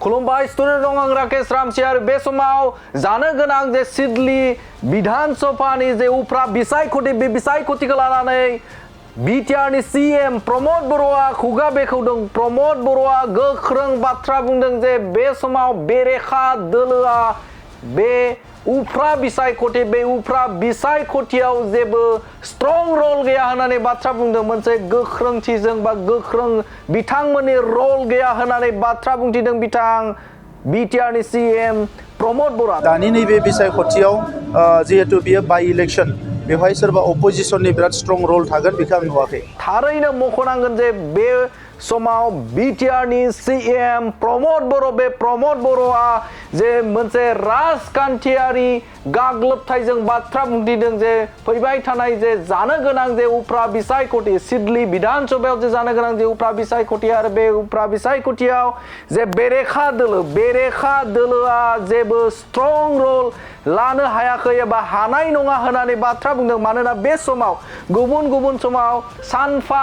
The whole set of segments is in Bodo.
खुलुमबाय स्टुडेन्ट दं आं राकेश रामसियार बे समाव जानो गोनां जे सिडली विधान सभानि जे उफ्रा बिसायख'थि बे बिसायख'थिखौ लानानै बिटिआरनि सीएम प्रमोद बर'आ खुगा बेखेवदों। प्रमोद बर'आ गोख्रों बाथ्रा बुंदों जे बे समाव बेरेखा दोलोआ बे उफ्रा बिसायख'थि बे उफ्रा बिसायख'थियाव जेबो स्ट्रं रल गैया होननानै बाथ्रा बुंदों। मोनसे गोख्रोंथिजों बा गोख्रों बिथांमोननि रल गैया होननानै बाथ्रा बुंथिदों बिथां बिटिआरनि सीएम प्रमोद बर'आ। दानि नैबे बिसायख'थियाव जिहेतु बियो बाइ इलेक्शन बेवहाय सोरबा अपोजिशननि बिराद स्ट्रं रल थागोन बेखौ आं नुवाखै। थारैनो मख'नांगोन जे बे समाव बिटिआरनि सीएम प्रमोद बर' बे प्रमोद बर'आ जे मोनसे राजखान्थियारि गाग्लोबथायजों बाथ्रा बुंथिदों जे फैबाय थानाय जे जानो गोनां जे उफ्रा बिसायख'थि सिडली विधान सभायाव जे जानो गोनां जे उफ्रा बिसायख'थि आरो बे उफ्रा बिसायख'थियाव जे बेरेखा दोलोआ जेबो स्ट्रं रल लानो हायाखै एबा हानाय नङा होननानै बाथ्रा बुंदों। मानोना बे समाव गुबुन समाव सानफा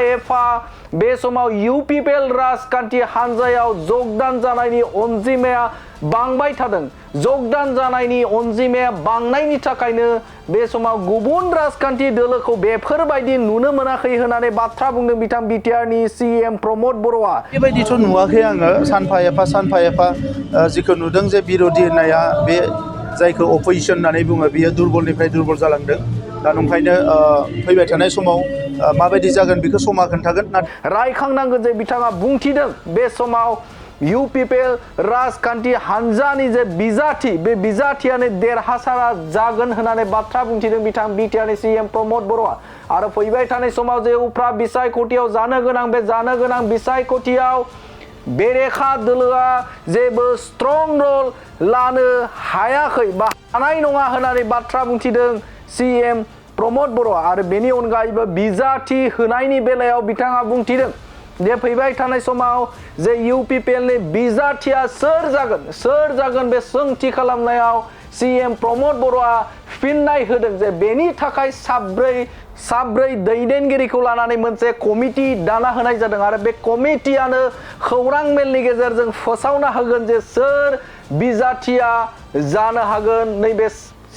एफा बे समाव इउपिपिएल राजखान्थि हान्जायाव जगदान जानायनि अनजिमाया बांबाय थादों। जगदान जानायनि अनजिमाया बांनायनि थाखायनो बे समाव गुबुन राजखान्थि दोलोखौ बेफोरबायदि नुनो मोनाखै होननानै बाथ्रा बुंदों बिथां बिटिआरनि सीएम प्रमोद बर'आ। बेबायदिथ' नुवाखै आङो। सानफा एफा जिखौ नुदों जे बिरोधि होननाया बे जायखौ अपोजिशन होननानै बुङो बियो दुरबलनिफ्राय दुरबल जालांदों। दा ओंखायनो फैबाय थानाय समाव माबायदि जागोन बेखौ समा खोन्थागोन। रायखांनांगोन जे बिथाङा बुंथिदों बे समाव इउपिपिएल राजखान्थि हान्जानि जे बिजाथि बे बिजाथियानो देरहासारा जागोन होननानै बाथ्रा बुंथिदों बिथां बिटिआरनि सीएम प्रमोद बर'आ। आरो फैबाय थानाय समाव जे उफ्रा बिसायख'थियाव जानो गोनां बिसायख'थियाव बेरेखा दोलोआ जेबो स्ट्रं रल लानो हायाखै बा हानाय नङा होननानै बाथ्रा बुंथिदों सीएम प्रमोद बर'आ। आरो बेनि अनगायैबो बिजाथि होनायनि बेलायाव बिथाङा बुंथिदों जे फैबाय थानाय समाव जे इउपिपिएलनि बिजाथिया सोर जागोन बे सोंथि खालामनायाव सीएम प्रमोद बर'आ फिननाय होदों जे बेनि थाखाय साब्रै दैदेनगिरिखौ लानानै मोनसे कमिटि दाना होनाय जादों। आरो बे कमिटियानो खौरां मेलनि गेजेरजों फोसावना होगोन जे सोर बिजाथिया जानो हागोन नैबे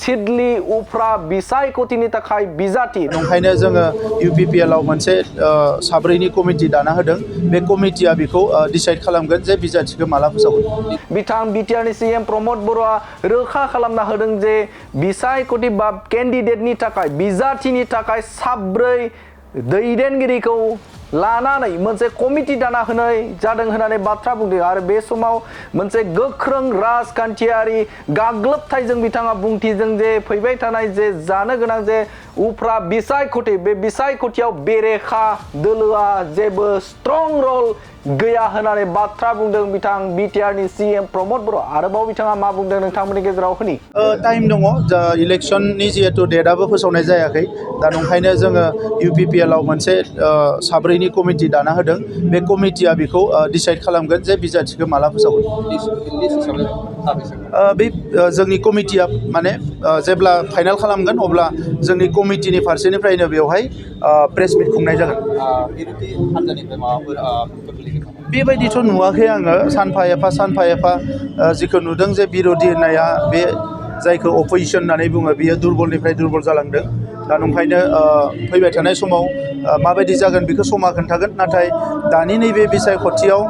सिडली उफ्रा बिसायख'थिनि थाखाय बिजाथि। ओंखायनो जोङो इउपिपिएलआव मोनसे साब्रैनि कमिटि दाना होदों। बे कमिटिया बेखौ डिसाइड खालामगोन जे बिजाथिखौ माला फोसावगोन। बिथां बिटिआरनि सीएम प्रमोद बर'आ रोखा खालामना होदों जे बिसायख'थि बा केन्डिडेटनि थाखाय बिजाथिनि थाखाय साब्रै दैदेनगिरिखौ लानानै मोनसे कमिटि दाना होनाय जादों होननानै बाथ्रा बुंदों। आरो बे समाव मोनसे गोख्रों राजखान्थियारि गाग्लोबथायजों बिथाङा बुंथिदों जे फैबाय थानाय जे जानो गोनां जे उफ्रा बिसायख'थि बे बिसायख'थियाव बेरेखा दोलोआ जेबो स्ट्रं रल गैया होननानै बाथ्रा बुंदों बिथां बिटिआरनि सीएम प्रमोद बर'। आरोबाव बिथाङा मा बुंदों नोंथांमोननि गेजेराव होनि। टाइम दङ। जा इलेक्शननि जिहेतु डेटआबो फोसावनाय जायाखै। दा ओंखायनो जोङो इउपिपिएलआव मोनसे साब्रैनि कमिटि दाना होदों। बे कमिटिया बेखौ डिसाइड खालामगोन जे बिजाथिखौ माला फोसावगोन। बे जोंनि कमिटिया माने जेब्ला फाइनाल खालामगोन अब्ला जोंनि कमिटिनि फारसेनिफ्रायनो बेवहाय प्रेस मिट खुंनाय जागोन। बेबायदिथ' नुवाखै आङो। सानफा एफा जिखौ नुदों जे बिरोधि होननाया बे जायखौ अपोजिशन होननानै बुङो बियो दुरबलनिफ्राय दुरबल जालांदों। दा ओंखायनो फैबाय थानाय समाव माबायदि जागोन बेखौ समा खोन्थागोन। नाथाय दानि नैबे बिसायख'थियाव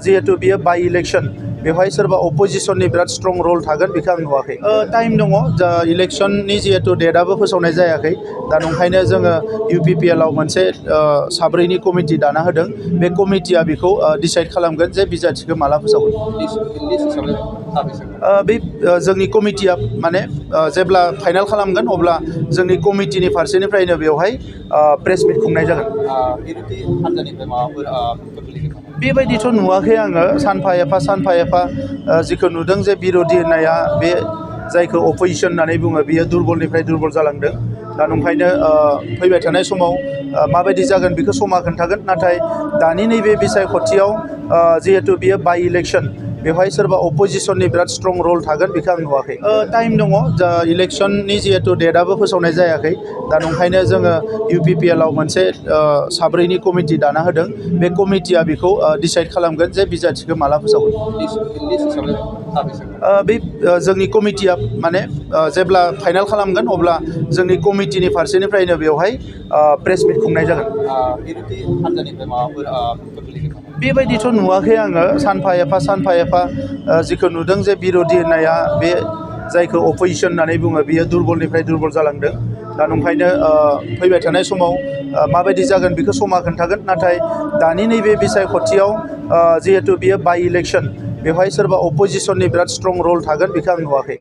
जिहेतु बियो बाइ इलेक्शन बेवहाय सोरबा अपोजिशननि बिराद स्ट्रं रल थागोन बेखौ आं नुवाखै। टाइम दङ। जा इलेक्शननि जिहेतु डेटआबो फोसावनाय जायाखै। दा ओंखायनो जोङो इउपिपिएलआव मोनसे साब्रैनि कमिटि दाना होदों। बे कमिटिया बेखौ डिसाइड खालामगोन जे बिजाथिखौ माला फोसावगोन। बे जोंनि कमिटिया माने जेब्ला फाइनाल खालामगोन अब्ला जोंनि कमिटिनि फारसेनिफ्रायनो बेवहाय प्रेस मिट खुंनाय जागोन। बेबायदिथ' नुवाखै आङो। सानफा एफा जिखौ नुदों जे बिरोधि होननाया बे जायखौ अपोजिशन होननानै बुङो बियो दुरबलनिफ्राय दुरबल जालांदों। दा ओंखायनो फैबाय थानाय समाव माबायदि जागोन बेखौ समा खोन्थागोन। नाथाय दानि नैबे बिसायख'थियाव जिहेतु बियो बाइ इलेक्शन बेवहाय सोरबा अपोजिशननि बिराद स्ट्रं रल थागोन बेखौ आं नुवाखै। टाइम दङ जा इलेक्सननि जिहेतु डेटआबो फोसावनाय जायाखै दा नंखायनो जोङो UPPL आव मोनसे साब्रैनि कमिटि दाना होदों। बे कमिटिया बेखौ डिसाइड खालामगोन जे बिजाथिखौ माला फोसावगोन। बे जोंनि कमिटिया माने जेब्ला फाइनाल खालामगोन अब्ला जोंनि कमिटिनि फारसेनिफ्रायनो बेवहाय प्रेस मिट खुंनाय जागोन। बेबायदिथ' नुवाखै आङो सानफा एफा जिखौ नुदों जे बिर'धि होननाया बे जायखौ अपोजिशन होननानै बुङो बियो दुरबलनिफ्राय दुरबल जालांदों। दा नंखायनो फैबाय थानाय समाव माबायदि जागोन बेखौ समा खोन्थागोन। नाथाय दानि नैबे बिसायख'थियाव जिहेतु बियो बाइ इलेक्सन बेवहाय सोरबा अपोजिशननि बिराद स्ट्रं रल थागोन बेखौ आं नुवाखै।